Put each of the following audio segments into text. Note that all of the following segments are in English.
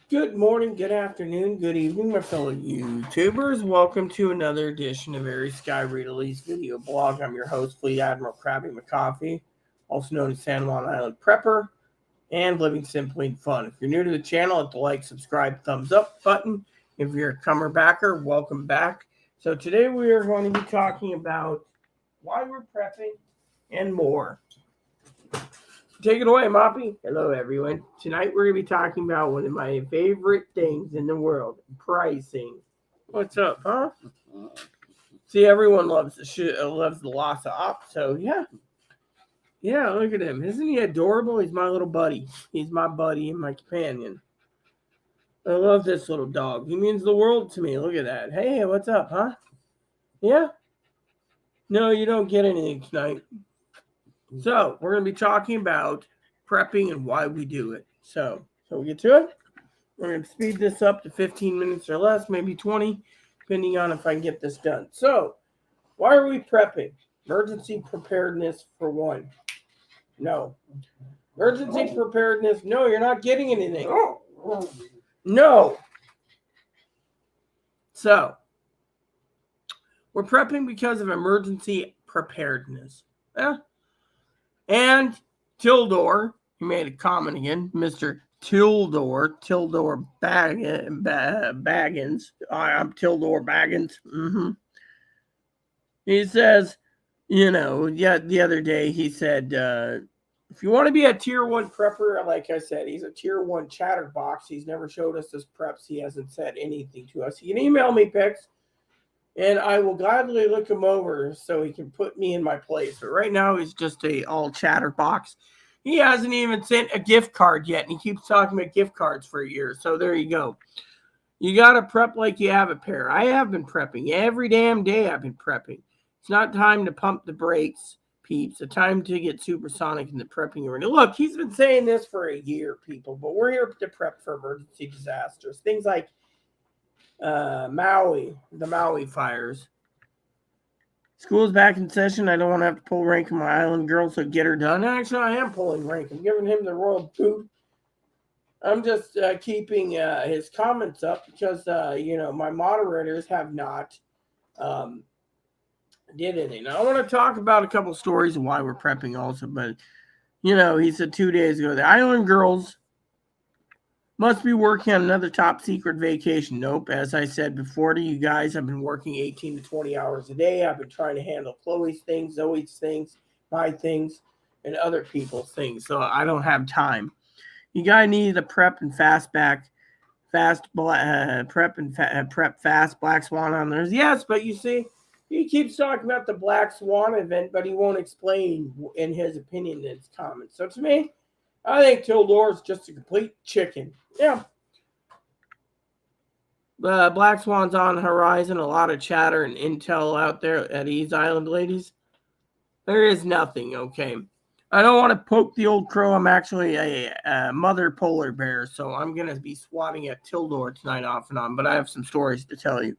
Good morning, good afternoon, good evening, my fellow YouTubers. Welcome to another edition of Aries Sky Release video blog. I'm your host, Fleet Admiral Krabby McCoffee, also known as San Juan Island Prepper, and Living Simply and Fun. If you're new to the channel, hit the like, subscribe, thumbs up button. If you're a comer backer, welcome back. So today we are going to be talking about why we're prepping and more. Take it away, Moppy. Hello, everyone. Tonight we're going to be talking about one of my favorite things in the world, pricing. What's up, huh? See, everyone loves the loss of op, so yeah. Yeah, look at him. Isn't he adorable? He's my little buddy. He's my buddy and my companion. I love this little dog. He means the world to me. Look at that. Hey, what's up, huh? Yeah? No, you don't get anything tonight. So, we're going to be talking about prepping and why we do it. So we get to it. We're going to speed this up to 15 minutes or less, maybe 20, depending on if I can get this done. So, why are we prepping? Emergency preparedness for one. No. Emergency preparedness, no, you're not getting anything. No. So, we're prepping because of emergency preparedness. Yeah. And Tildor, he made a comment again, Mr. Tildor Baggins. I'm Tildor Baggins. He says, the other day he said, if you want to be a tier 1 prepper, like I said, he's a tier 1 chatterbox. He's never showed us his preps. He hasn't said anything to us. He can email me pics, and I will gladly look him over so he can put me in my place. But right now, he's just a all chatterbox. He hasn't even sent a gift card yet, and he keeps talking about gift cards for a year. So there you go. You got to prep like you have a pair. I have been prepping. Every damn day I've been prepping. It's not time to pump the brakes, peeps. It's time to get supersonic in the prepping arena. Look, he's been saying this for a year, people, but we're here to prep for emergency disasters. Things like the Maui fires. School's back in session. I don't want to have to pull rank on my island girl, so get her done. Actually, I am pulling rank. I'm giving him the royal boot. I'm just keeping his comments up because, my moderators have not did anything. Now, I want to talk about a couple stories of why we're prepping also, but, he said 2 days ago, the island girls must be working on another top secret vacation. Nope. As I said before to you guys, I've been working 18 to 20 hours a day. I've been trying to handle Chloe's things, Zoe's things, my things, and other people's things. So I don't have time. You guys need to prep fast Black Swan on theirs. Yes, but you see, he keeps talking about the Black Swan event, but he won't explain in his opinion in his comments. So to me, I think Tildor's just a complete chicken. Yeah. Black Swan's on the horizon. A lot of chatter and intel out there at Ease Island, ladies. There is nothing, okay? I don't want to poke the old crow. I'm actually a mother polar bear, so I'm going to be swatting at Tildor tonight off and on, but I have some stories to tell you.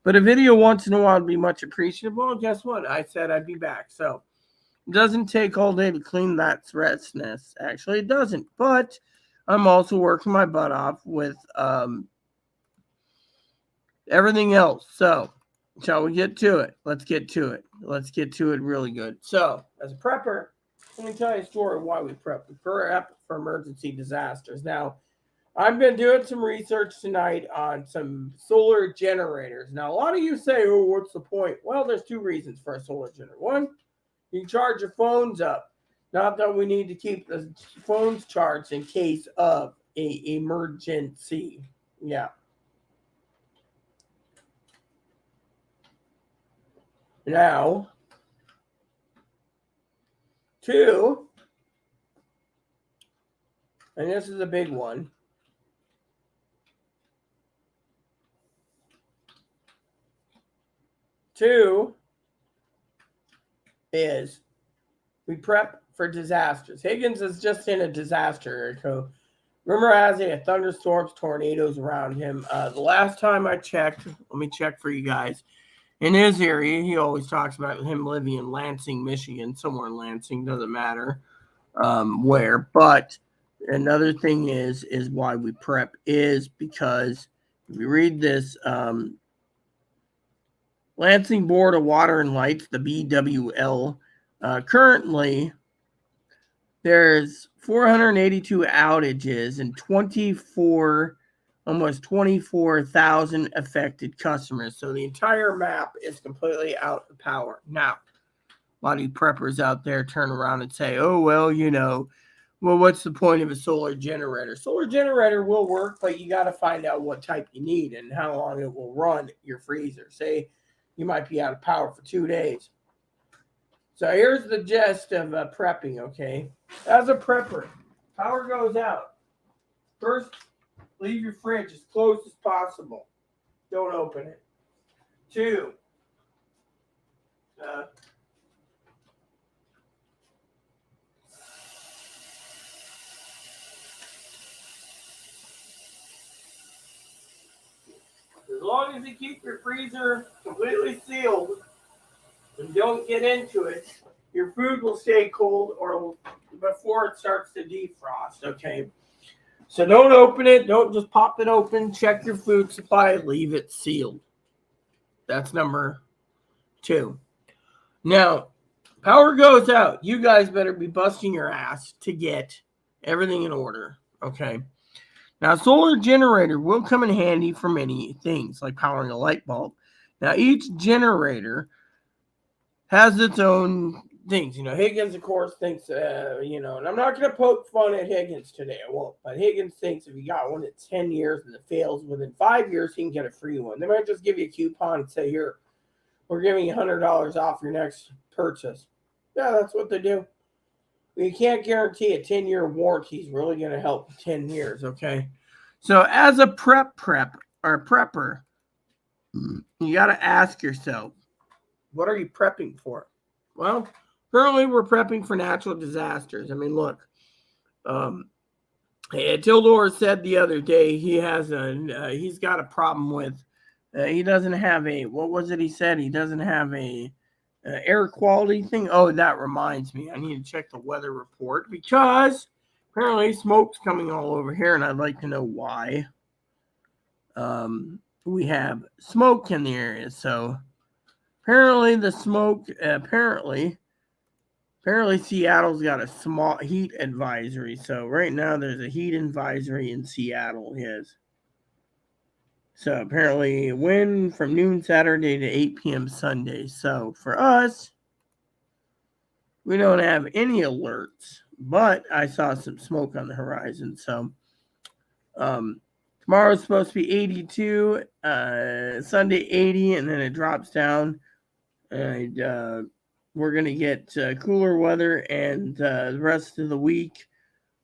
But a video once in a while would be much appreciated. Well, guess what? I said I'd be back, so it doesn't take all day to clean that threat's nest. Actually, it doesn't. But I'm also working my butt off with everything else. So, shall we get to it? Let's get to it. Let's get to it really good. So, as a prepper, let me tell you a story of why we prep. We prep for emergency disasters. Now, I've been doing some research tonight on some solar generators. Now, a lot of you say, oh, what's the point? Well, there's two reasons for a solar generator. One, you can charge your phones up. Not that we need to keep the phones charged in case of an emergency. Yeah. Now, two, and this is a big one. Two is we prep for disasters. Higgins is just in a disaster. So rumor has it, thunderstorms, tornadoes around him. The last time I checked, let me check for you guys. In his area, he always talks about him living in Lansing, Michigan, somewhere in Lansing, doesn't matter where. But another thing is why we prep is because if you read this Lansing Board of Water and Lights, the BWL, currently there's 482 outages and almost 24,000 affected customers. So the entire map is completely out of power. Now, a lot of you preppers out there turn around and say, oh, well, what's the point of a solar generator? Solar generator will work, but you got to find out what type you need and how long it will run your freezer. Say you might be out of power for 2 days. So here's the gist of prepping, okay? As a prepper, power goes out. First, leave your fridge as close as possible. Don't open it. 2, as long as you keep your freezer completely sealed and don't get into it, your food will stay cold or before it starts to defrost, okay? So don't open it. Don't just pop it open. Check your food supply. Leave it sealed. That's number 2. Now, power goes out. You guys better be busting your ass to get everything in order, okay? Now, solar generator will come in handy for many things, like powering a light bulb. Now, each generator has its own things. Higgins, of course, thinks, and I'm not going to poke fun at Higgins today. I won't. But Higgins thinks if you got one that's 10 years and it fails within 5 years, he can get a free one. They might just give you a coupon and say, here, we're giving you $100 off your next purchase. Yeah, that's what they do. You can't guarantee a 10-year warranty is really going to help 10 years, okay? So as a prepper, you got to ask yourself, what are you prepping for? Well, currently we're prepping for natural disasters. I mean, look, Tildor said the other day he's got a problem with, he doesn't have what was it he said? He doesn't have a air quality thing. Oh, that reminds me. I need to check the weather report because apparently smoke's coming all over here, and I'd like to know why. We have smoke in the area, so apparently the smoke. Apparently Seattle's got a small heat advisory. So right now there's a heat advisory in Seattle. Yes. So apparently wind from noon Saturday to 8 p.m. Sunday. So for us, we don't have any alerts, but I saw some smoke on the horizon. So tomorrow's supposed to be 82, Sunday 80, and then it drops down. And we're going to get cooler weather, and the rest of the week,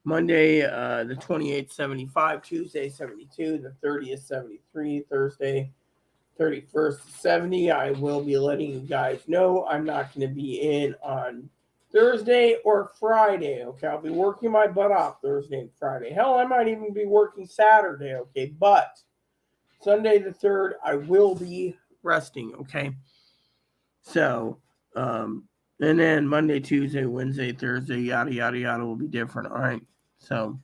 Monday, the 28th, 75, Tuesday, 72, the 30th, 73, Thursday, 31st, 70. I will be letting you guys know I'm not going to be in on Thursday or Friday, okay? I'll be working my butt off Thursday and Friday. Hell, I might even be working Saturday, okay? But Sunday the 3rd, I will be resting, okay? So, and then Monday, Tuesday, Wednesday, Thursday, yada, yada, yada will be different, all right? So,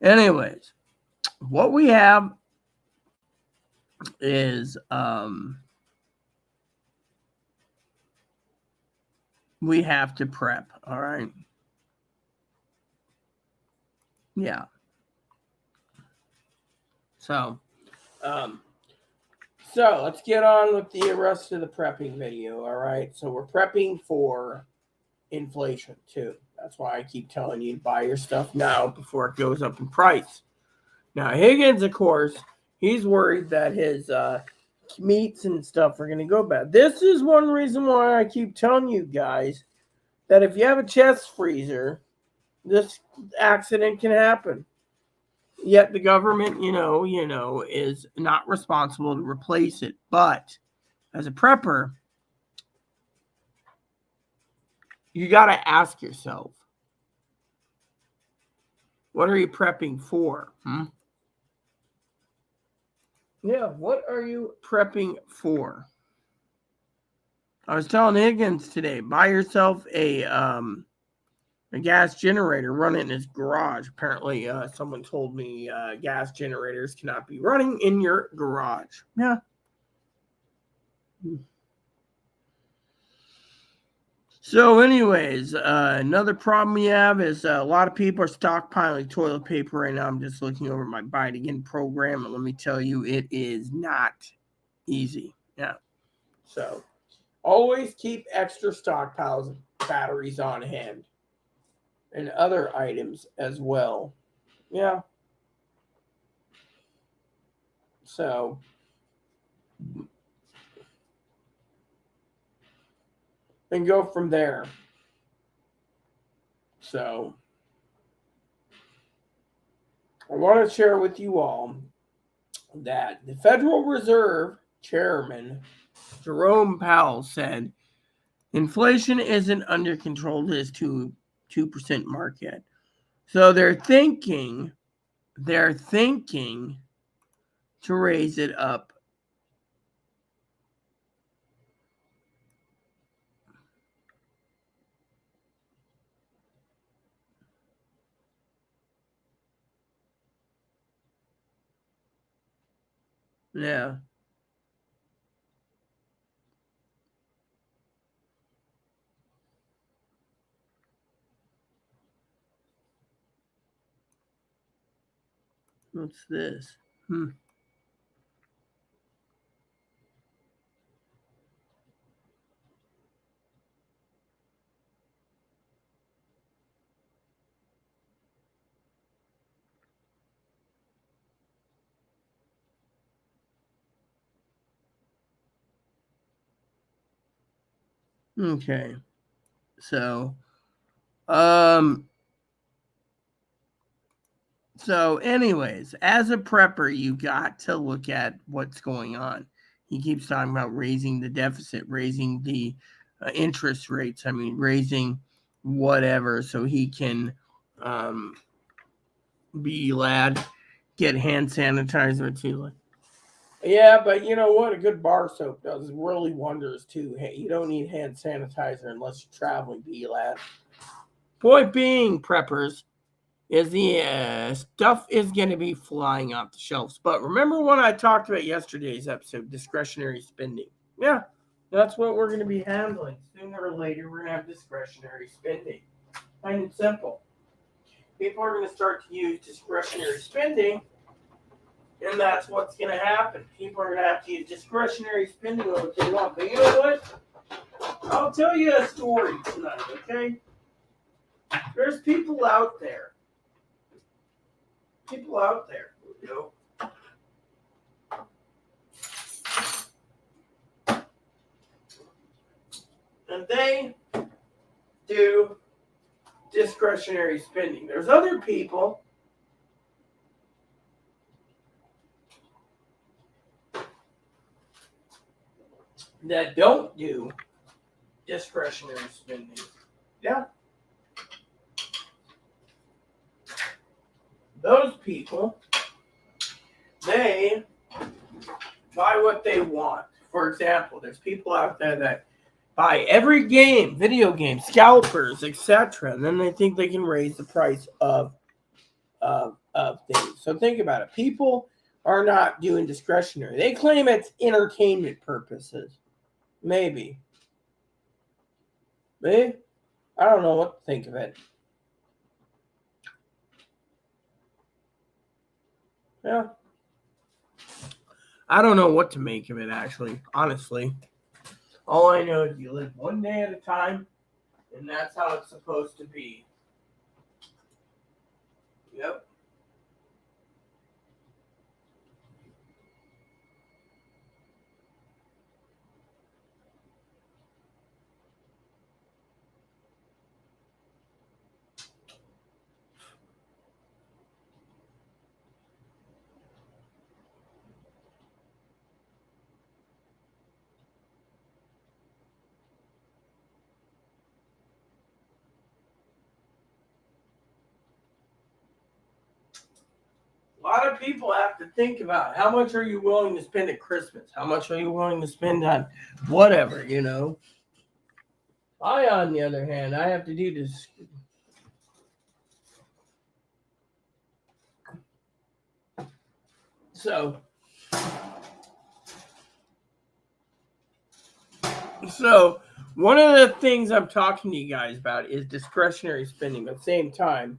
anyways, what we have is we have to prep, all right? Yeah. So let's get on with the rest of the prepping video, all right? So we're prepping for inflation too. That's why I keep telling you to buy your stuff now before it goes up in price. Now, Higgins, of course, he's worried that his meats and stuff are going to go bad. This is one reason why I keep telling you guys that if you have a chest freezer, this accident can happen. Yet the government, is not responsible to replace it. But as a prepper, you got to ask yourself, what are you prepping for? Yeah, what are you prepping for? I was telling Higgins today, buy yourself a gas generator, run it in his garage. Apparently, someone told me gas generators cannot be running in your garage. Yeah. So, anyways, another problem we have is a lot of people are stockpiling toilet paper right now. I'm just looking over my Buy It Again program, and let me tell you, it is not easy. Yeah. So, always keep extra stockpiles of batteries on hand and other items as well. Yeah. So, and go from there. So, I want to share with you all that the Federal Reserve Chairman Jerome Powell said inflation isn't under control, it is 2% mark yet. So they're thinking to raise it up. Yeah. What's this? Okay. So, um, anyways, as a prepper, you got to look at what's going on. He keeps talking about raising the deficit, raising the interest rates. I mean, raising whatever so he can um, be lad, get hand sanitizer too. Yeah, but you know what? A good bar soap does really wonders too. Hey, you don't need hand sanitizer unless you're traveling, be lad. Point being, preppers, is the stuff is going to be flying off the shelves. But remember when I talked about yesterday's episode, discretionary spending? Yeah, that's what we're going to be handling. Sooner or later, we're going to have discretionary spending. Plain and simple. People are going to start to use discretionary spending, and that's what's going to happen. People are going to have to use discretionary spending on what they want. But you know what? I'll tell you a story tonight, okay? There's people out there. You know, and they do discretionary spending. There's other people that don't do discretionary spending. Yeah. Those people, they buy what they want. For example, there's people out there that buy every game, video game, scalpers, etc. And then they think they can raise the price of things. So think about it. People are not doing discretionary. They claim it's entertainment purposes. Maybe. Maybe. I don't know what to think of it. Yeah. I don't know what to make of it, actually, honestly. All I know is you live one day at a time, and that's how it's supposed to be. Yep. A lot of people have to think about how much are you willing to spend at Christmas? How much are you willing to spend on whatever, you know? I, on the other hand, I have to do this. So, so one of the things I'm talking to you guys about is discretionary spending. But at the same time,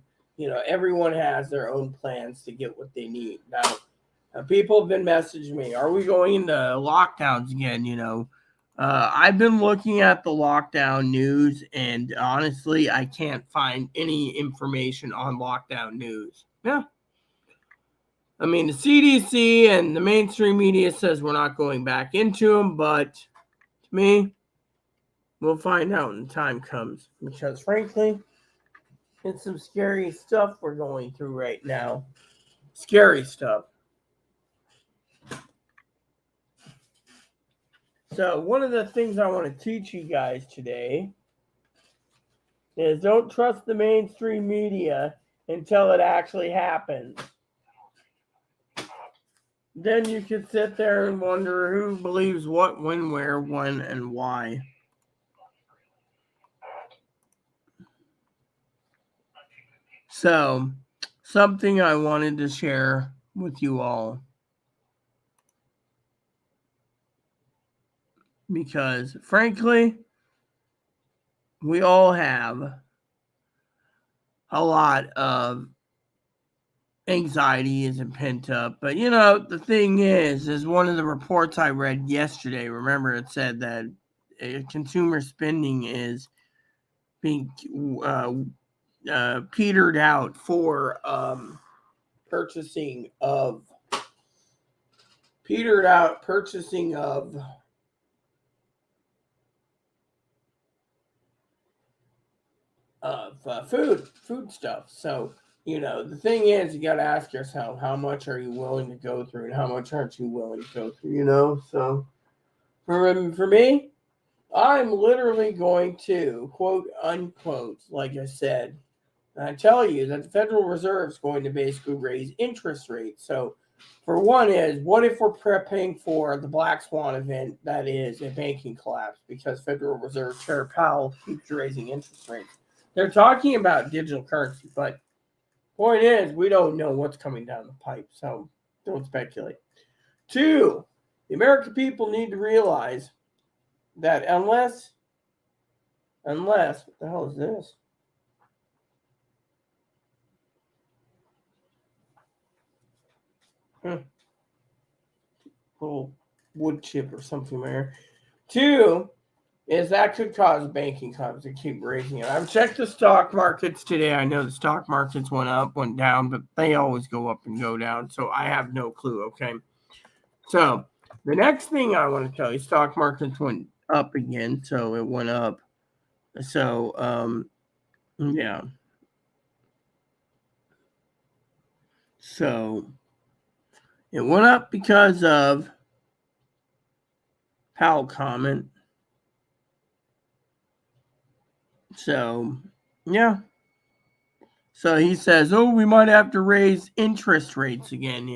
everyone has their own plans to get what they need. Now, people have been messaging me, are we going into lockdowns again? I've been looking at the lockdown news, and honestly, I can't find any information on lockdown news. Yeah. I mean, the CDC and the mainstream media says we're not going back into them, but to me, we'll find out when the time comes. Because frankly, it's some scary stuff we're going through right now. Scary stuff. So, one of the things I want to teach you guys today is don't trust the mainstream media until it actually happens. Then you can sit there and wonder who believes what, when, where, when, and why. So, something I wanted to share with you all, because frankly, we all have a lot of anxiety isn't pent up. But the thing is one of the reports I read yesterday, remember it said that consumer spending is being petered out for purchasing of food stuff. So the thing is, you got to ask yourself, how much are you willing to go through, and how much aren't you willing to go through? So for me, I'm literally going to quote unquote, like I said, I tell you that the Federal Reserve is going to basically raise interest rates. So, for one, is what if we're prepping for the black swan event, that is a banking collapse, because Federal Reserve Chair Powell keeps raising interest rates? They're talking about digital currency, but point is, we don't know what's coming down the pipe, so don't speculate. Two, the American people need to realize that unless, what the hell is this? Little wood chip or something there. Two is that could cause banking companies to keep raising it. I've checked the stock markets today. I know the stock markets went up, went down, but they always go up and go down. So I have no clue. Okay. So the next thing I want to tell you, stock markets went up again. So it went up. So yeah. So it went up because of Powell comment. So yeah. So he says, oh, we might have to raise interest rates again,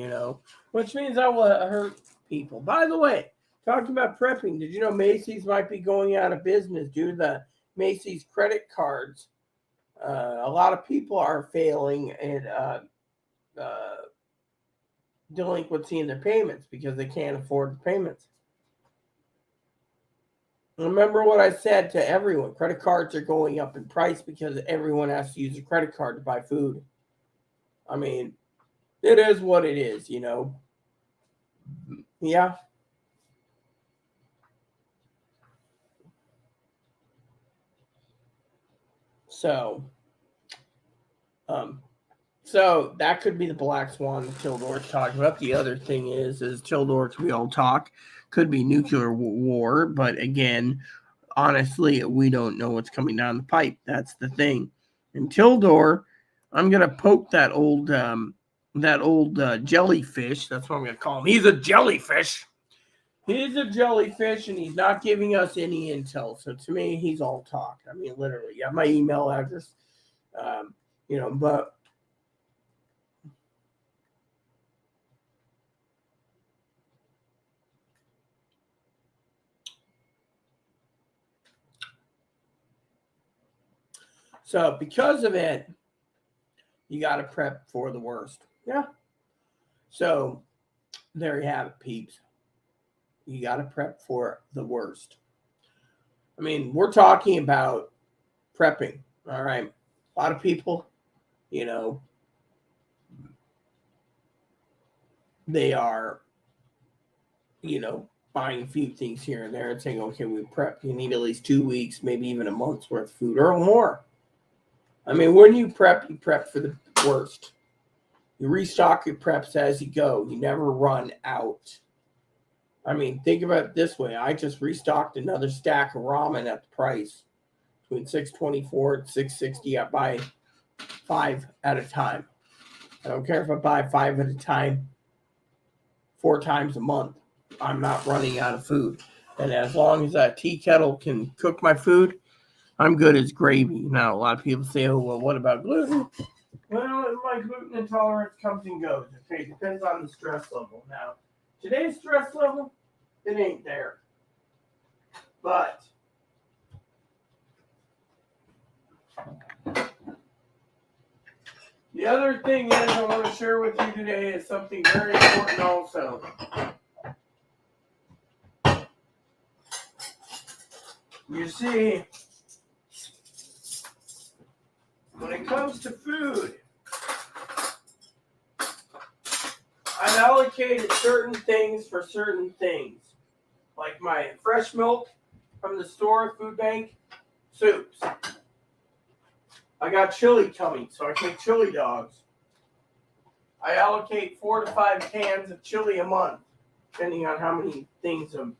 which means that will hurt people. By the way, talking about prepping, did you know Macy's might be going out of business due to the Macy's credit cards? A lot of people are failing at uh, delinquency in their payments because they can't afford the payments. Remember what I said to everyone, credit cards are going up in price because everyone has to use a credit card to buy food. I mean, it is what it is, Yeah. So, um, so that could be the black swan that Tildore's talking about. The other thing is Tildor, we all talk, could be nuclear war, but again, honestly, we don't know what's coming down the pipe. That's the thing. And Tildor, I'm gonna poke that old jellyfish. That's what I'm gonna call him. He's a jellyfish. He's a jellyfish, and he's not giving us any intel. So to me, he's all talk. I mean, literally, you have my email address. Um, but So because of it, you got to prep for the worst. Yeah. So there you have it, peeps. You got to prep for the worst. I mean, we're talking about prepping, all right? A lot of people, they are, buying a few things here and there and saying, okay, we prep. You need at least 2 weeks, maybe even a month's worth of food or more. I mean, when you prep for the worst. You restock your preps as you go. You never run out. I mean, think about it this way. I just restocked another stack of ramen at the price between $6.24 and $6.60. I buy 5 at a time. I don't care if I buy 5 at a time 4 times a month. I'm not running out of food. And as long as that tea kettle can cook my food, I'm good as gravy. Now, a lot of people say, oh, well, what about gluten? Well, my gluten intolerance comes and goes. Okay, depends on the stress level. Now, today's stress level, it ain't there. But the other thing is I want to share with you today is something very important also. You see, when it comes to food, I've allocated certain things for certain things. Like my fresh milk from the store, food bank, soups. I got chili coming, so I make chili dogs. I allocate 4 to 5 cans of chili a month, depending on how many things of,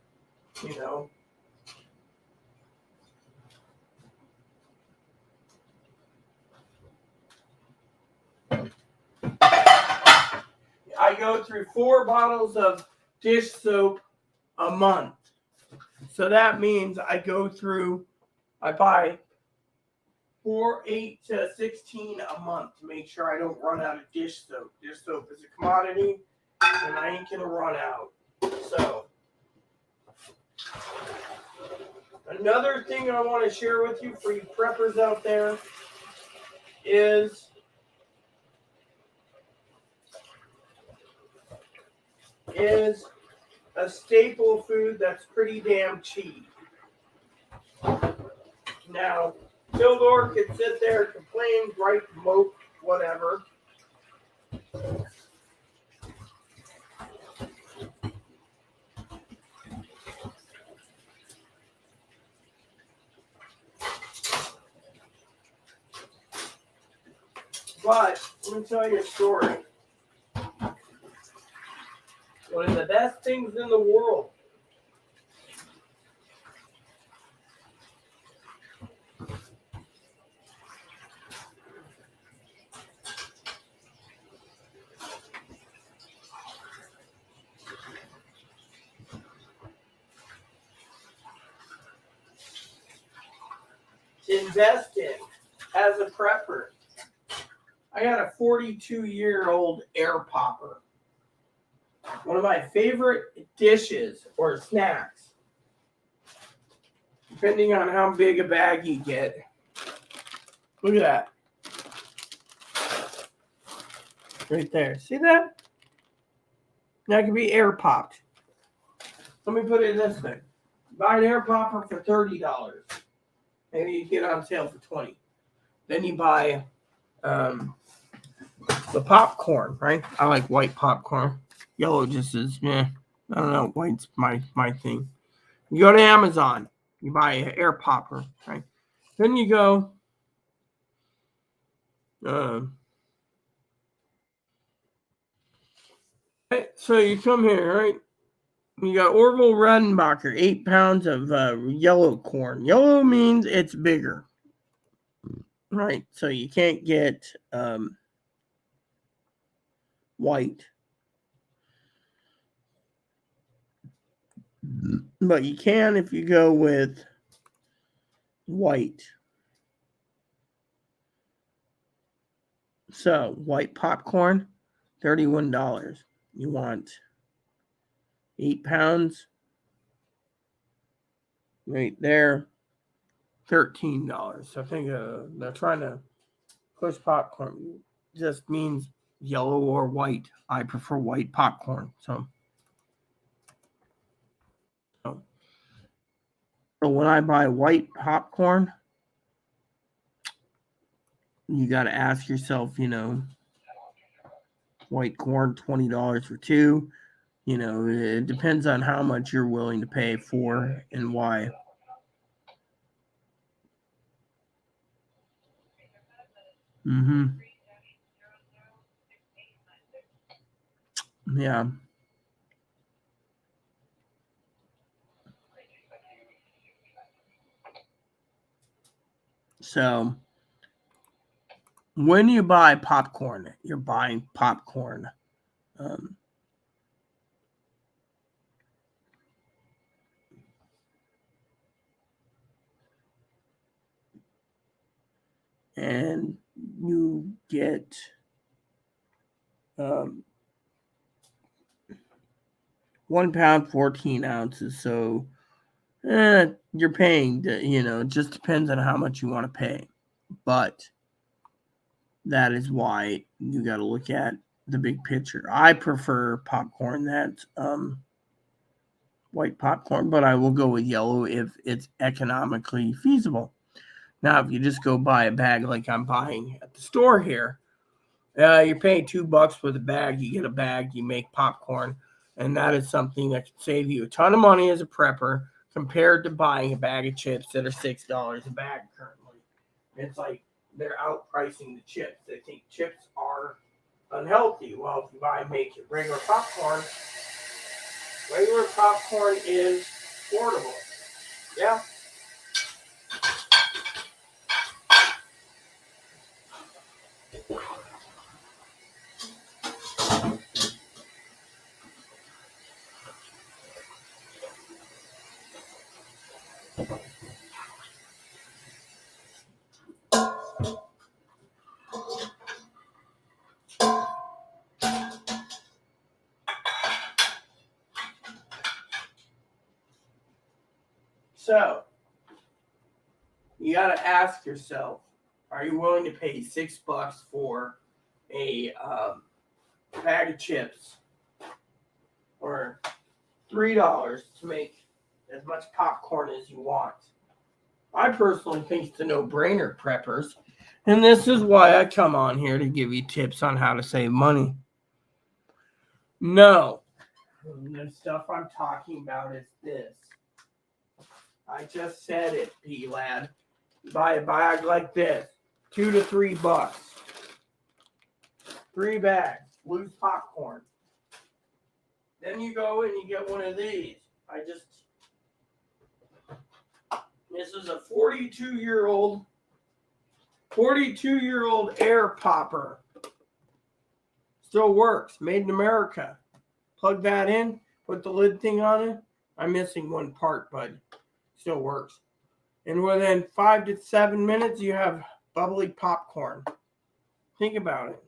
I go through 4 bottles of dish soap a month. So that means I buy 4, 8 to 16 a month to make sure I don't run out of dish soap. Dish soap is a commodity, and I ain't gonna run out. So, another thing I want to share with you for you preppers out there is a staple food that's pretty damn cheap. Now, Tildor could sit there, complain, gripe, mope, whatever. But let me tell you a story. One of the best things in the world to invest in as a prepper. I got a 42-year-old air popper. One of my favorite dishes or snacks, depending on how big a bag you get. Look at that. Right there. See that? That can be air popped. Let me put it this way. Buy an air popper for $30. Maybe you get on sale for $20. Then you buy the popcorn, right? I like white popcorn. Yellow just is, I don't know. White's my thing. You go to Amazon. You buy an air popper, right? Then you go, right? So you come here, right? You got Orville Redenbacher, 8 pounds of yellow corn. Yellow means it's bigger, right? So you can't get white. But you can if you go with white. So, white popcorn, $31. You want 8 pounds right there. $13. I think they're trying to push popcorn. Just means yellow or white. I prefer white popcorn. So when I buy white popcorn, you got to ask yourself, white corn, $20 for two. It depends on how much you're willing to pay for and why. Yeah. So when you buy popcorn, you're buying popcorn. Um, and you get um, 1 pound, 14 ounces. So you're paying, it just depends on how much you want to pay. But that is why you got to look at the big picture. I prefer popcorn that's white popcorn, but I will go with yellow if it's economically feasible. Now, if you just go buy a bag like I'm buying at the store here, you're paying $2 for the bag. You get a bag, you make popcorn, and that is something that can save you a ton of money as a prepper compared to buying a bag of chips that are $6 a bag currently. It's like they're outpricing the chips. They think chips are unhealthy. Well, if you make regular popcorn is affordable. Yeah. So you got to ask yourself, are you willing to pay $6 for a bag of chips or $3 to make as much popcorn as you want? I personally think it's a no-brainer, preppers. And this is why I come on here to give you tips on how to save money. No. The stuff I'm talking about is this. I just said it, P-Lad. Buy a bag like this. $2 to $3. 3 bags. Loose popcorn. Then you go and you get one of these. This is a 42-year-old air popper. Still works. Made in America. Plug that in. Put the lid thing on it. I'm missing one part, but still works. And within 5 to 7 minutes, you have bubbly popcorn. Think about it.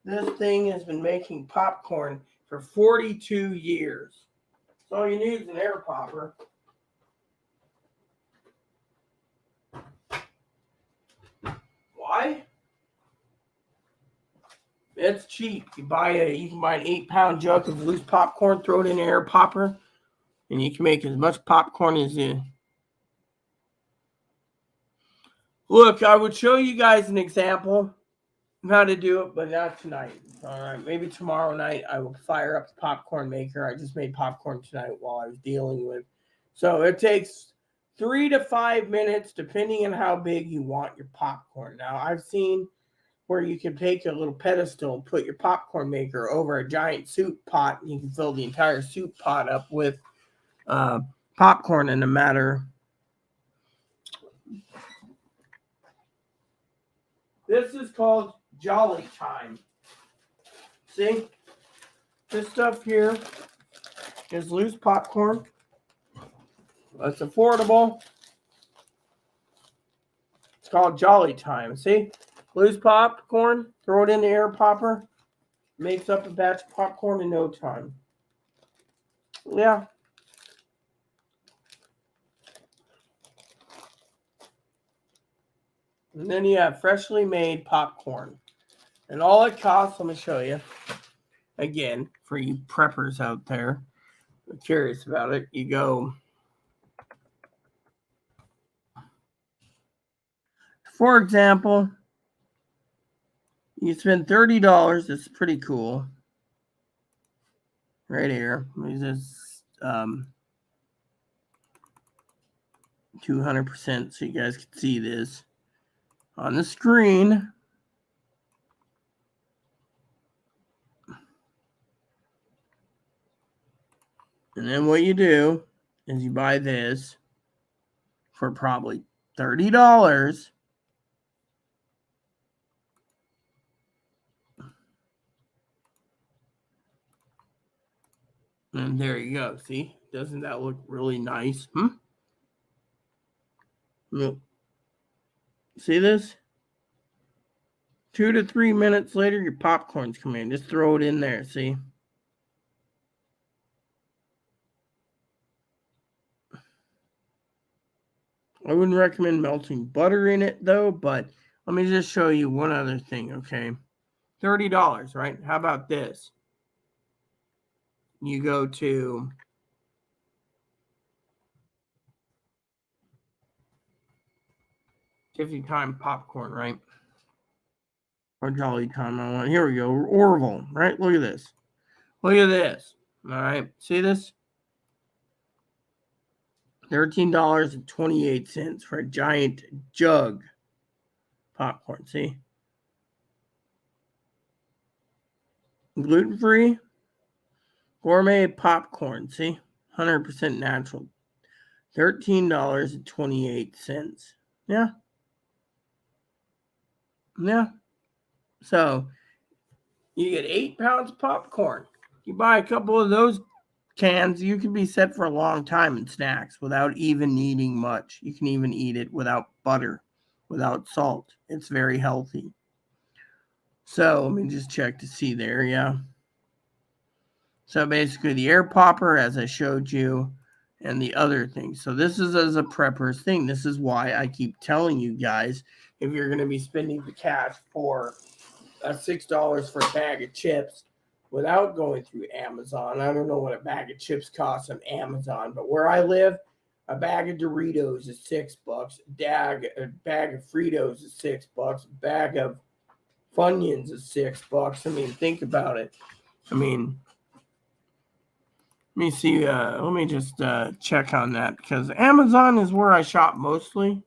This thing has been making popcorn for 42 years. So all you need is an air popper. Why? It's cheap. You can buy an 8-pound jug of loose popcorn, throw it in an air popper, and you can make as much popcorn as you. Look, I would show you guys an example of how to do it, but not tonight. All right, maybe tomorrow night I will fire up the popcorn maker. I just made popcorn tonight while I was dealing with. So it takes 3 to 5 minutes, depending on how big you want your popcorn. Now, I've seen where you can take a little pedestal and put your popcorn maker over a giant soup pot, and you can fill the entire soup pot up with popcorn in a matter. This is called Jolly Time. See? This stuff here is loose popcorn. It's affordable. It's called Jolly Time. See? Loose popcorn. Throw it in the air popper. makes up a batch of popcorn in no time. Yeah. And then you have freshly made popcorn. And all it costs, let me show you. Again, for you preppers out there curious about it, you go, for example, you spend $30. It's pretty cool. Right here. Let me just 200% so you guys can see this on the screen. And then what you do is you buy this for probably $30. And there you go. See? Doesn't that look really nice? See this? 2 to 3 minutes later, your popcorn's coming in. Just throw it in there. See? I wouldn't recommend melting butter in it, though. But let me just show you one other thing, okay? $30, right? How about this? You go to 50 time popcorn, right? Or Jolly Time. I want. Here we go. Orville, right? Look at this. Look at this. All right. See this? $13.28 for a giant jug popcorn. See? Gluten-free gourmet popcorn. See? 100% natural. $13.28. Yeah. Yeah. So you get 8 pounds of popcorn. You buy a couple of those cans, you can be set for a long time in snacks without even needing much. You can even eat it without butter, without salt. It's very healthy. So let me just check to see there. Yeah. So basically the air popper, as I showed you, and the other thing. So this is as a prepper's thing. This is why I keep telling you guys, if you're going to be spending the cash for $6 for a bag of chips without going through Amazon. I don't know what a bag of chips costs on Amazon, but where I live, a bag of Doritos is $6. A bag of Fritos is $6. A bag of Funyuns is $6. I mean, think about it. I mean, let me see. Let me just check on that because Amazon is where I shop mostly.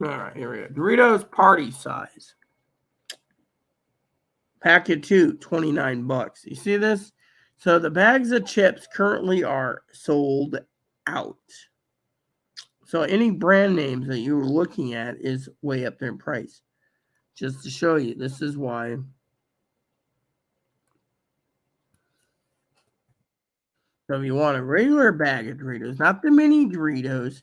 All right, here we go. Doritos party size. Packet 2, $29. You see this? So the bags of chips currently are sold out. So any brand names that you were looking at is way up there in price. Just to show you, this is why. So if you want a regular bag of Doritos, not the mini Doritos,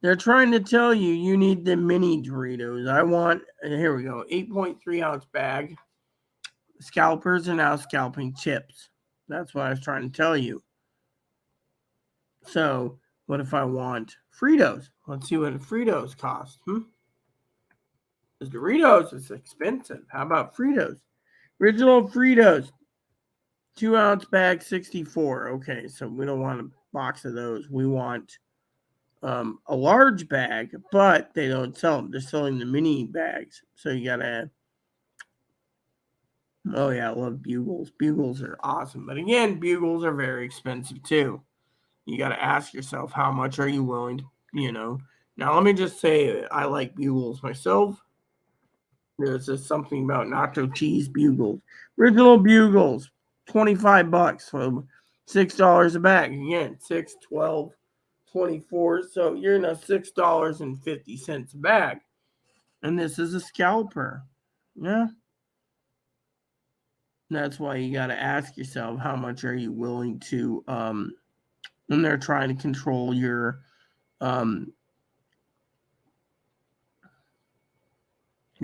they're trying to tell you you need the mini Doritos. I want, here we go, 8.3 ounce bag. Scalpers are now scalping chips. That's what I was trying to tell you. So what if I want Fritos? Let's see what Fritos cost. Because Doritos is expensive. How about Fritos? Original Fritos, 2 ounce bag, 64. Okay, so we don't want a box of those. We want a large bag, but they don't sell them. They're selling the mini bags. So you gotta. Oh yeah, I love Bugles. Bugles are awesome, but again, Bugles are very expensive too. You got to ask yourself, how much are you willing to. Now, let me just say, I like Bugles myself. There's just something about nacho cheese Bugles. Original Bugles, $25. So $6 a bag. Again, 6, 12, 24. So you're in a $6.50 a bag. And this is a scalper. Yeah. That's why you got to ask yourself, how much are you willing to, when they're trying to control your your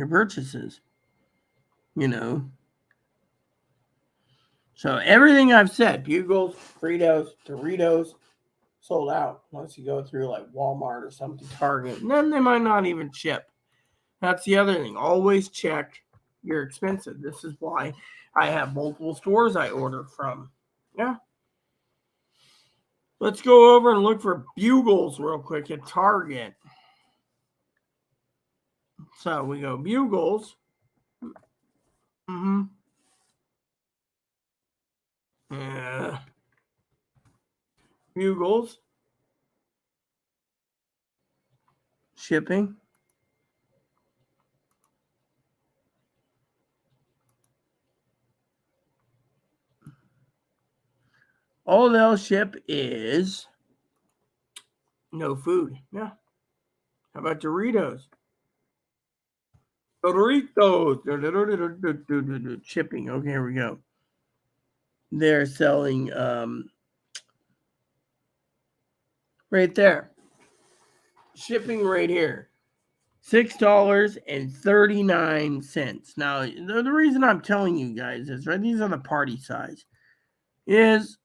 purchases. So everything I've said, Bugles, Fritos, Doritos, sold out once you go through like Walmart or something, Target. And then they might not even ship. That's the other thing. Always check your expenses. This is why I have multiple stores I order from. Yeah. Let's go over and look for Bugles real quick at Target. So we go Bugles. Mm-hmm. Yeah. Bugles. Shipping. All they'll ship is no food. Yeah. How about Doritos? Doritos. Shipping. Okay, here we go. They're selling right there. Shipping right here. $6.39. Now, the reason I'm telling you guys is, right, these are the party size, is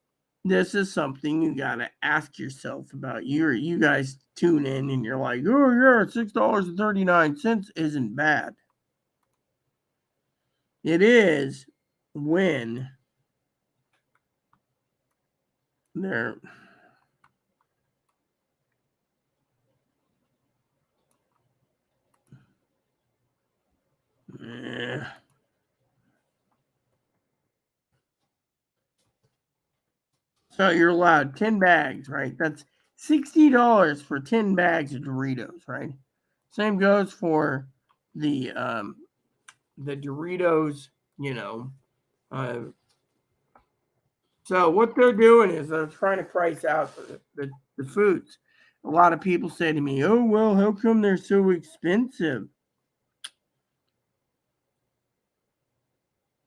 this is something you got to ask yourself about. You guys tune in and you're like, oh, yeah, $6.39 isn't bad. It is when they're... So you're allowed 10 bags, right? That's $60 for 10 bags of Doritos, right? Same goes for the Doritos, So what they're doing is they're trying to price out the foods. A lot of people say to me, oh, well, how come they're so expensive?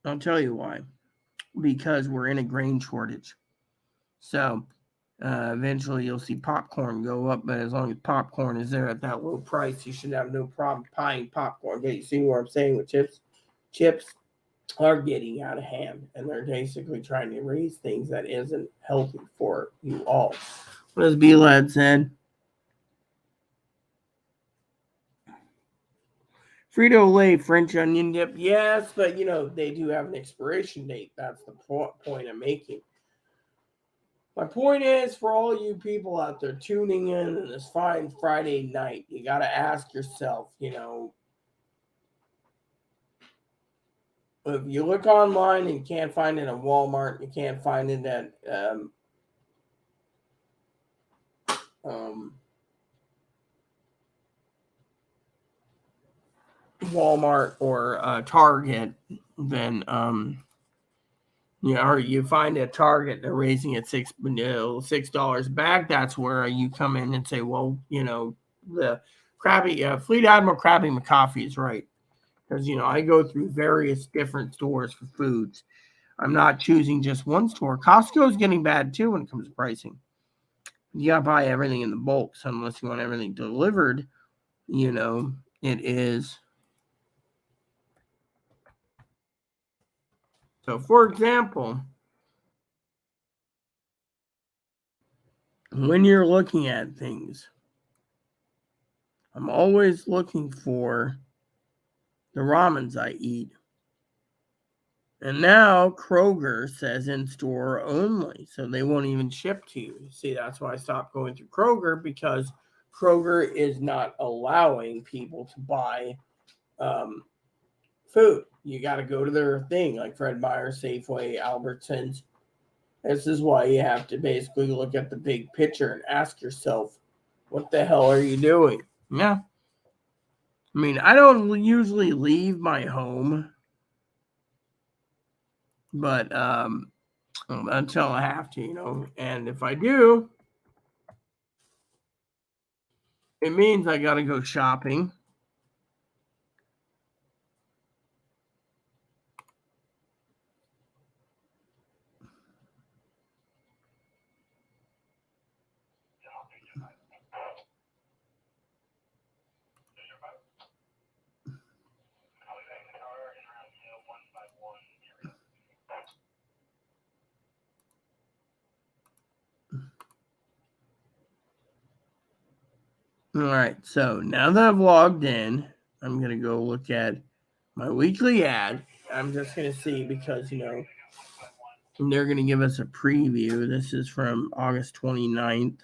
I'll tell you why. Because we're in a grain shortage. So eventually you'll see popcorn go up, but as long as popcorn is there at that low price, you should have no problem buying popcorn. But you see what I'm saying with chips? Chips are getting out of hand, and they're basically trying to raise things that isn't healthy for you all. What does B-Lad said? Frito-Lay French onion dip, yes, but they do have an expiration date. That's the point I'm making. My point is, for all you people out there tuning in on this fine Friday night, you got to ask yourself, if you look online and you can't find it at Walmart, you can't find it at Walmart or Target, then or you find a Target, they're raising it $6 back. That's where you come in and say, well, the Fleet Admiral Krabby McCoffee is right, because I go through various different stores for foods. I'm not choosing just one store. Costco is getting bad too when it comes to pricing. You gotta buy everything in the bulk, so unless you want everything delivered, it is. So, for example, when you're looking at things, I'm always looking for the ramens I eat. And now Kroger says in store only, so they won't even ship to you. See, that's why I stopped going through Kroger, because Kroger is not allowing people to buy food. You got to go to their thing, like Fred Meyer, Safeway, Albertsons. This is why you have to basically look at the big picture and ask yourself, what the hell are you doing? Yeah. I mean, I don't usually leave my home, but until I have to, and if I do, it means I got to go shopping. All right, so now that I've logged in, I'm going to go look at my weekly ad. I'm just going to see because, they're going to give us a preview. This is from August 29th.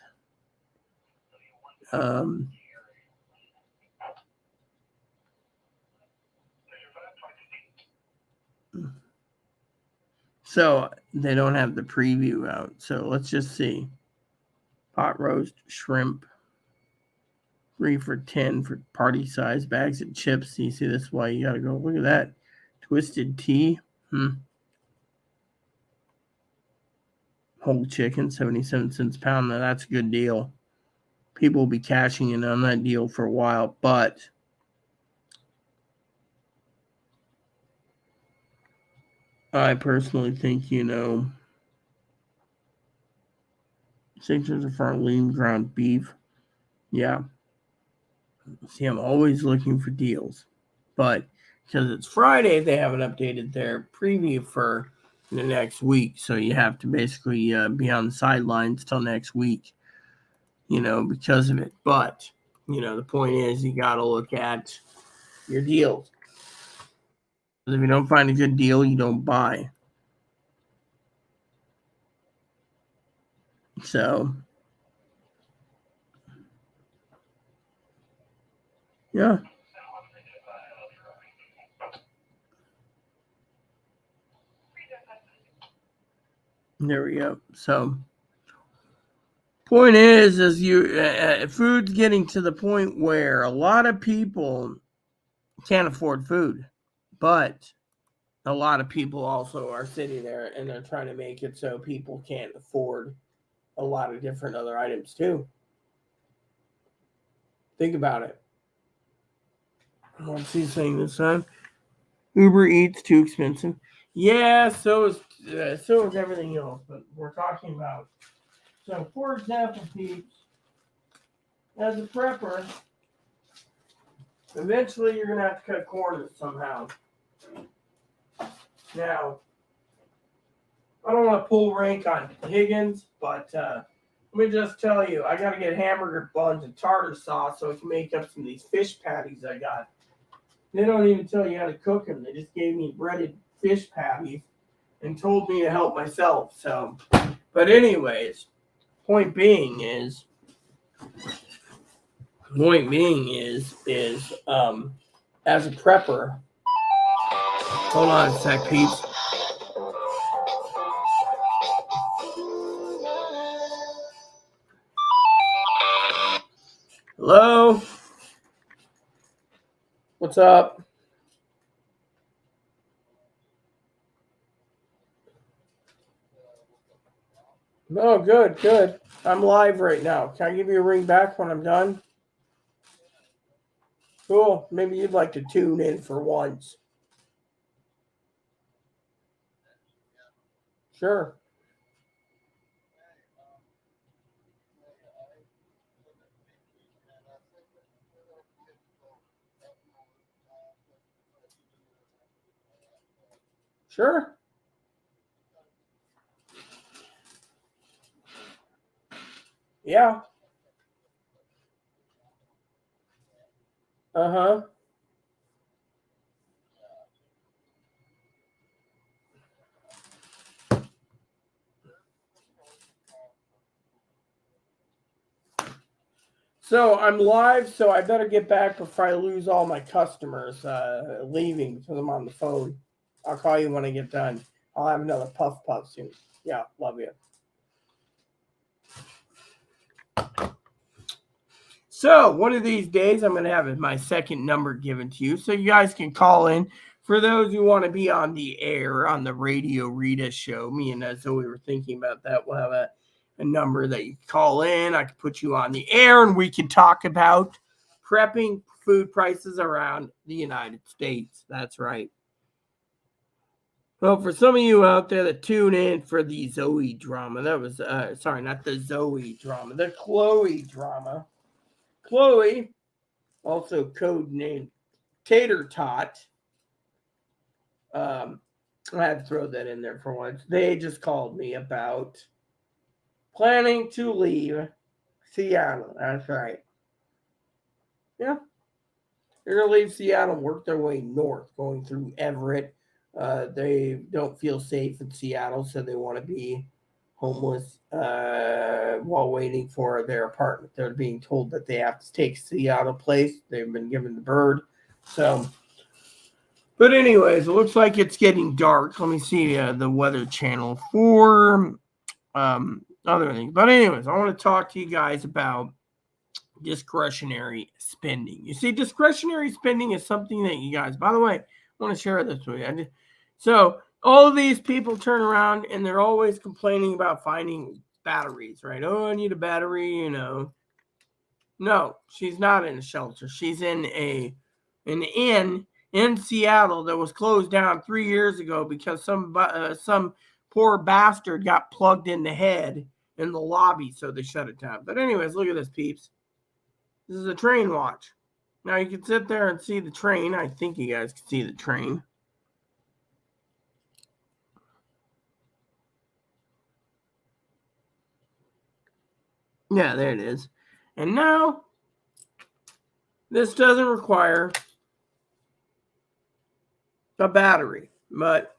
So they don't have the preview out. So let's just see. Pot roast shrimp, 3 for $10 for party size bags of chips. You see, this is why you gotta go. Look at that. Twisted tea. Whole chicken, 77 cents a pound. Now that's a good deal. People will be cashing in on that deal for a while, but I personally think, 6 cents for lean ground beef. Yeah. See, I'm always looking for deals. But because it's Friday, they haven't updated their preview for the next week. So you have to basically be on the sidelines till next week, because of it. But, the point is you got to look at your deals. If you don't find a good deal, you don't buy. So, yeah. There we go. So, point is food's getting to the point where a lot of people can't afford food, but a lot of people also are sitting there and they're trying to make it so people can't afford a lot of different other items too. Think about it. What's he saying this time? Uber Eats too expensive. Yeah, so is everything else. But we're talking about. So, for example, peeps, as a prepper, eventually you're gonna have to cut corners somehow. Now, I don't want to pull rank on Higgins, but let me just tell you, I got to get hamburger buns and tartar sauce so I can make up some of these fish patties I got. They don't even tell you how to cook them. They just gave me breaded fish patties and told me to help myself. So, but anyways, point being is as a prepper. Hold on a sec, peeps. Hello? What's up? Oh, good, good. I'm live right now. Can I give you a ring back when I'm done? Cool. Maybe you'd like to tune in for once. Sure. Sure. Yeah. Uh-huh. So I'm live, so I better get back before I lose all my customers leaving because I'm on the phone. I'll call you when I get done. I'll have another puff soon. Yeah, love you. So one of these days, I'm going to have my second number given to you so you guys can call in. For those who want to be on the air on the Radio Rita show, me and Zoe were thinking about that. We'll have a number that you can call in. I can put you on the air and we can talk about prepping food prices around the United States. That's right. Well, for some of you out there that tune in for the Zoe drama, that was, sorry, not the Zoe drama, the Chloe drama. Chloe, also codenamed Tater Tot. I had to throw that in there for once. They just called me about planning to leave Seattle. That's right. Yeah. They're going to leave Seattle, work their way north, going through Everett. They don't feel safe in Seattle, so they want to be homeless while waiting for their apartment. They're being told that they have to take Seattle place. They've been given the bird. So, but anyways, it looks like it's getting dark. Let me see the Weather Channel for other things. But anyways, I want to talk to you guys about discretionary spending. You see, discretionary spending is something that you guys, by the way, I want to share this with you. So all of these people turn around and they're always complaining about finding batteries, right? Oh, I need a battery, No, she's not in a shelter. She's in an inn in Seattle that was closed down 3 years ago because some poor bastard got plugged in the head in the lobby, so they shut it down. But anyways, look at this, peeps. This is a train watch. Now you can sit there and see the train. I think you guys can see the train. Yeah, there it is. And now this doesn't require a battery, but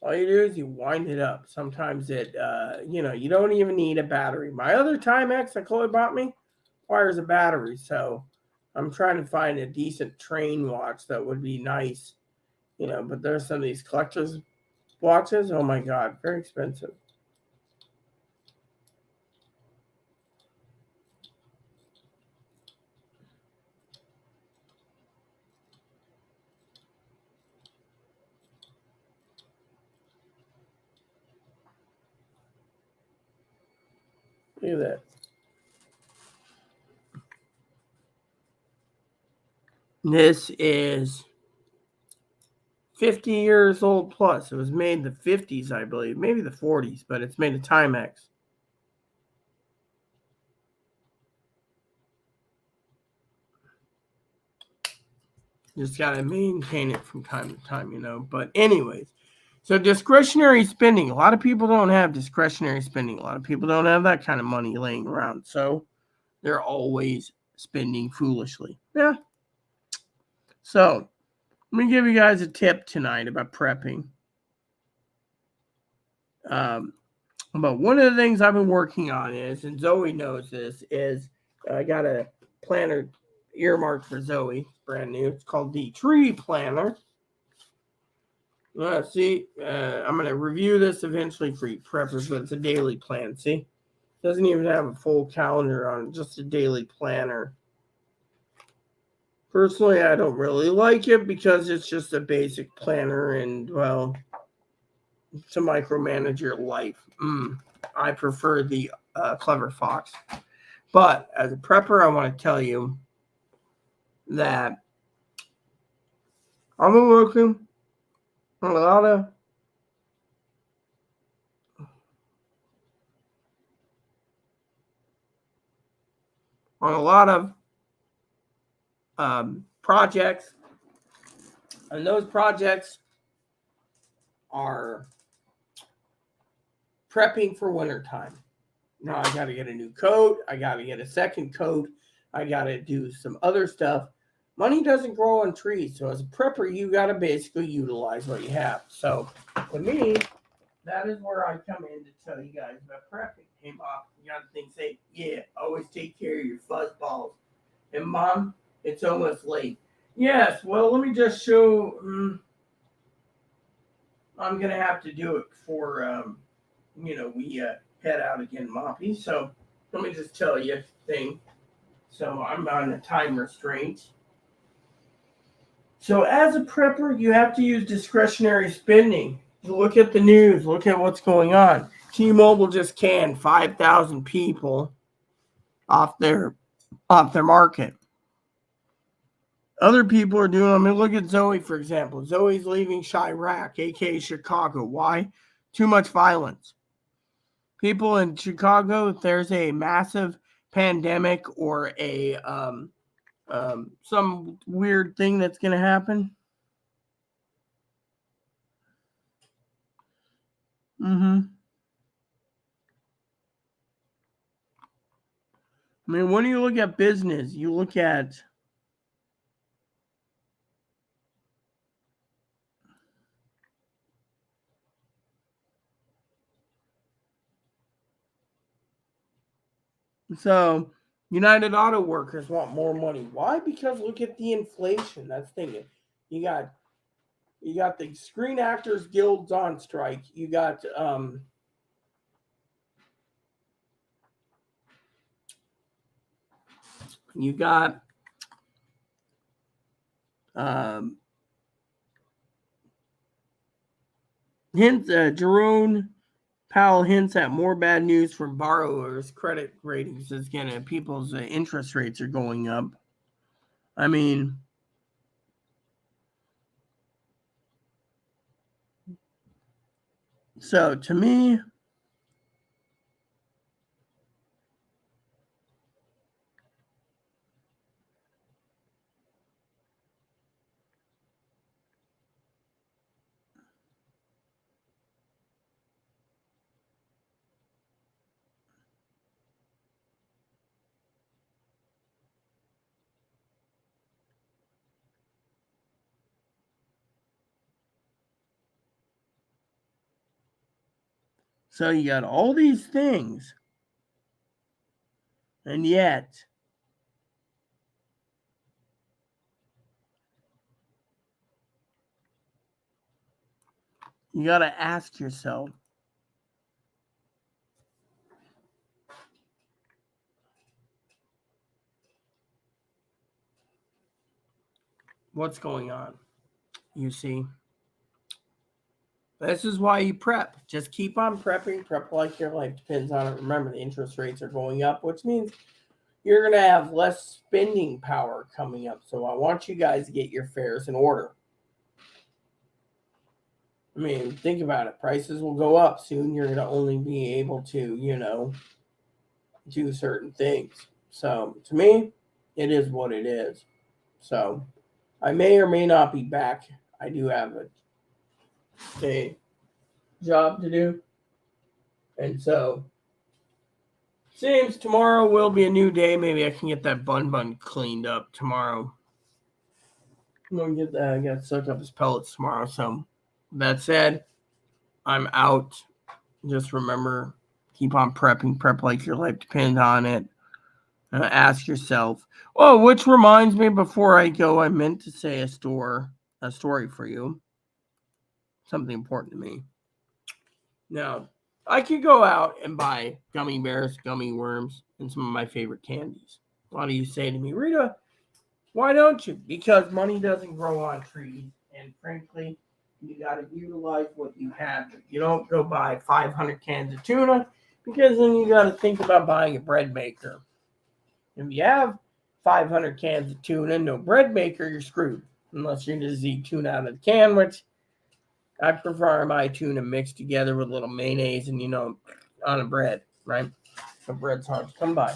all you do is you wind it up. Sometimes you don't even need a battery. My other Timex that Chloe bought me requires a battery, so I'm trying to find a decent train watch that would be nice, but there's some of these collector's watches. Oh my God, very expensive. Look at that. This is 50 years old plus. It was made in the 50s, I believe, maybe the 40s, but it's made of Timex. Just got to maintain it from time to time. But, anyways, so discretionary spending. A lot of people don't have discretionary spending. A lot of people don't have that kind of money laying around. So, they're always spending foolishly. Yeah. So, let me give you guys a tip tonight about prepping. But one of the things I've been working on is, and Zoe knows this, is I got a planner earmarked for Zoe. It's brand new. It's called the Tree Planner. See, I'm going to review this eventually for you preppers, but it's a daily plan. See, it doesn't even have a full calendar on it, just a daily planner. Personally, I don't really like it because it's just a basic planner and, well, to micromanage your life. I prefer the Clever Fox. But as a prepper, I want to tell you that I've been working on a lot of projects, and those projects are prepping for wintertime. Now I got to get a new coat. I got to get a second coat. I got to do some other stuff. Money doesn't grow on trees. So as a prepper, you got to basically utilize what you have. So for me, that is where I come in to tell you guys about prepping. Hey, Mom, you got to think, say, yeah, always take care of your fuzz balls. And Mom, it's almost late. Yes, well, let me just show. I'm going to have to do it before, we head out again, Moppy. So let me just tell you a thing. So I'm on a time restraint. So as a prepper, you have to use discretionary spending. Look at the news. Look at what's going on. T-Mobile just canned 5,000 people off their market. Other people are doing. I mean, look at Zoe, for example. Zoe's leaving Chirac, aka Chicago. Why? Too much violence. People in Chicago, if there's a massive pandemic or a some weird thing that's going to happen, I mean, when you look at business, you look at so United Auto Workers want more money. Why? Because look at the inflation. That's thinking. You got the Screen Actors Guilds on strike. You got um, Jerome Powell hints at more bad news from borrowers. Credit ratings is gonna people's interest rates are going up. I mean, so to me, so you got all these things, and yet you got to ask yourself, what's going on? You see, this is why you prep. Just keep on prepping. Prep like your life depends on it. Remember, the interest rates are going up, which means you're going to have less spending power coming up. So I want you guys to get your affairs in order. I mean, think about it. Prices will go up soon. You're going to only be able to, do certain things. So to me, it is what it is. So I may or may not be back. I do have a job to do. And so seems tomorrow will be a new day. Maybe I can get that bun cleaned up tomorrow. I'm gonna get that. I gotta soak up his pellets tomorrow. So that said, I'm out. Just remember, keep on prepping. Prep like your life depends on it. Ask yourself. Oh, which reminds me, before I go, I meant to say a story for you. Something important to me. Now, I could go out and buy gummy bears, gummy worms, and some of my favorite candies. A lot of you say to me, Rita, why don't you? Because money doesn't grow on trees. And frankly, you got to utilize what you have. You don't go buy 500 cans of tuna because then you got to think about buying a bread maker. If you have 500 cans of tuna, no bread maker, you're screwed. Unless you're just eat tuna out of the can, which I prefer my tuna mixed together with a little mayonnaise and, on a bread, right? So bread's hard to come by.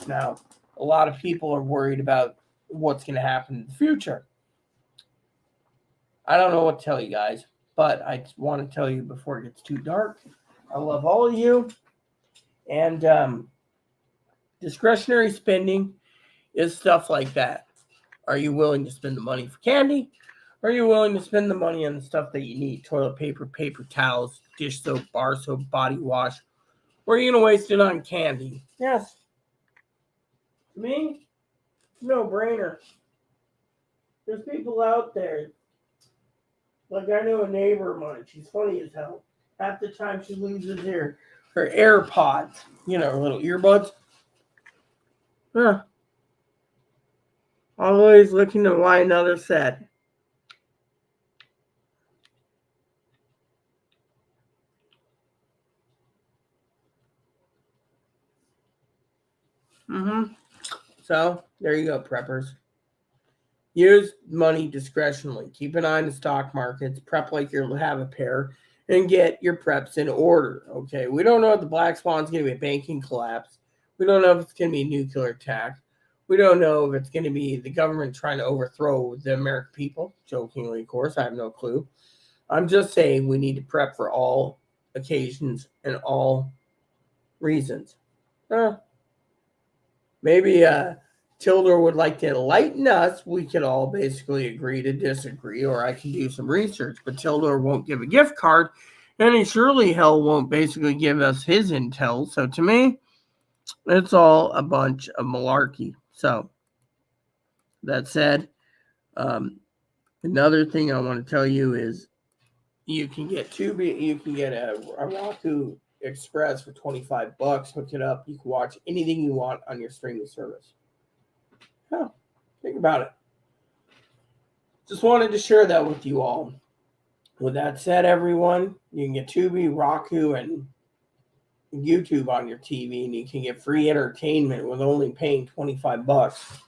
Now, a lot of people are worried about what's going to happen in the future. I don't know what to tell you guys, but I want to tell you before it gets too dark. I love all of you. And discretionary spending is stuff like that. Are you willing to spend the money for candy? Are you willing to spend the money on the stuff that you need? Toilet paper, paper towels, dish soap, bar soap, body wash. Or are you going to waste it on candy? Yes. To me, no brainer. There's people out there. Like I know a neighbor of mine. She's funny as hell. Half the time she loses her AirPods. Her little earbuds. Huh. Always looking to buy another set. So, there you go, preppers. Use money discretionally. Keep an eye on the stock markets. Prep like you'll have a pair and get your preps in order. Okay. We don't know if the black swan is going to be a banking collapse. We don't know if it's going to be a nuclear attack. We don't know if it's going to be the government trying to overthrow the American people. Jokingly, of course. I have no clue. I'm just saying we need to prep for all occasions and all reasons. Maybe Tilder would like to enlighten us. We could all basically agree to disagree, or I can do some research. But Tilder won't give a gift card, and he surely hell won't basically give us his intel. So to me, it's all a bunch of malarkey. So that said, another thing I want to tell you is you can get a Roku Express for $25. Hook it up. You can watch anything you want on your streaming service. Oh, think about it. Just wanted to share that with you all. With that said, everyone, you can get Tubi, Roku, and YouTube on your TV, and you can get free entertainment with only paying $25.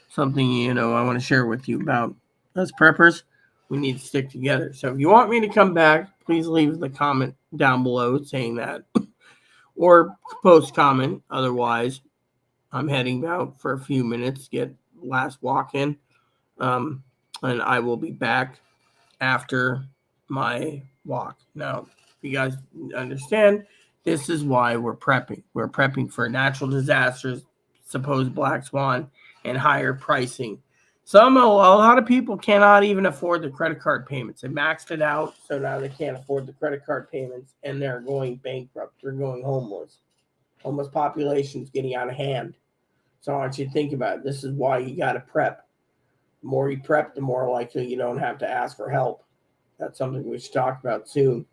Something, I want to share with you about us preppers. We need to stick together. So if you want me to come back, please leave the comment down below saying that. Or post comment. Otherwise, I'm heading out for a few minutes, get last walk in. And I will be back after my walk. Now, if you guys understand, this is why we're prepping. We're prepping for natural disasters, supposed black swan, and higher pricing. A lot of people cannot even afford the credit card payments. They maxed it out, so now they can't afford the credit card payments, and they're going bankrupt. They're going homeless. Homeless population's getting out of hand. So I want you to think about it. This is why you got to prep. The more you prep, the more likely you don't have to ask for help. That's something we should talk about soon.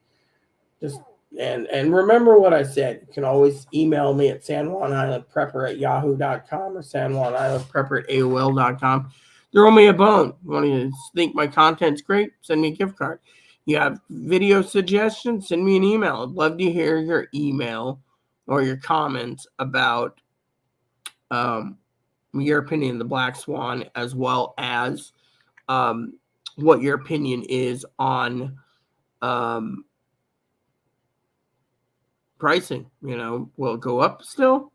And remember what I said. You can always email me at sanjuanislandprepper@yahoo.com or sanjuanislandprepper@aol.com. Throw me a bone. You want to think my content's great? Send me a gift card. You have video suggestions? Send me an email. I'd love to hear your email or your comments about your opinion of the black swan, as well as what your opinion is on pricing. Will it go up still?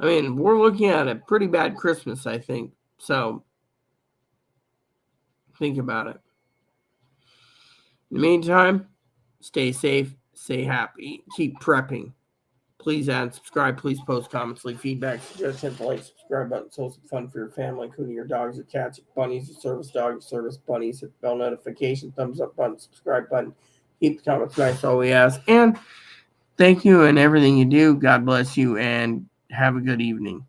I mean, we're looking at a pretty bad Christmas, I think. So think about it. In the meantime, stay safe, stay happy, keep prepping. Please add and subscribe. Please post comments, leave feedback, suggestions, like, subscribe button. So some fun for your family, including your dogs, your cats, your bunnies, your service dog, your service bunnies. Hit the bell notification, thumbs up button, subscribe button. Keep the comments nice, all we ask. And thank you and everything you do. God bless you and have a good evening.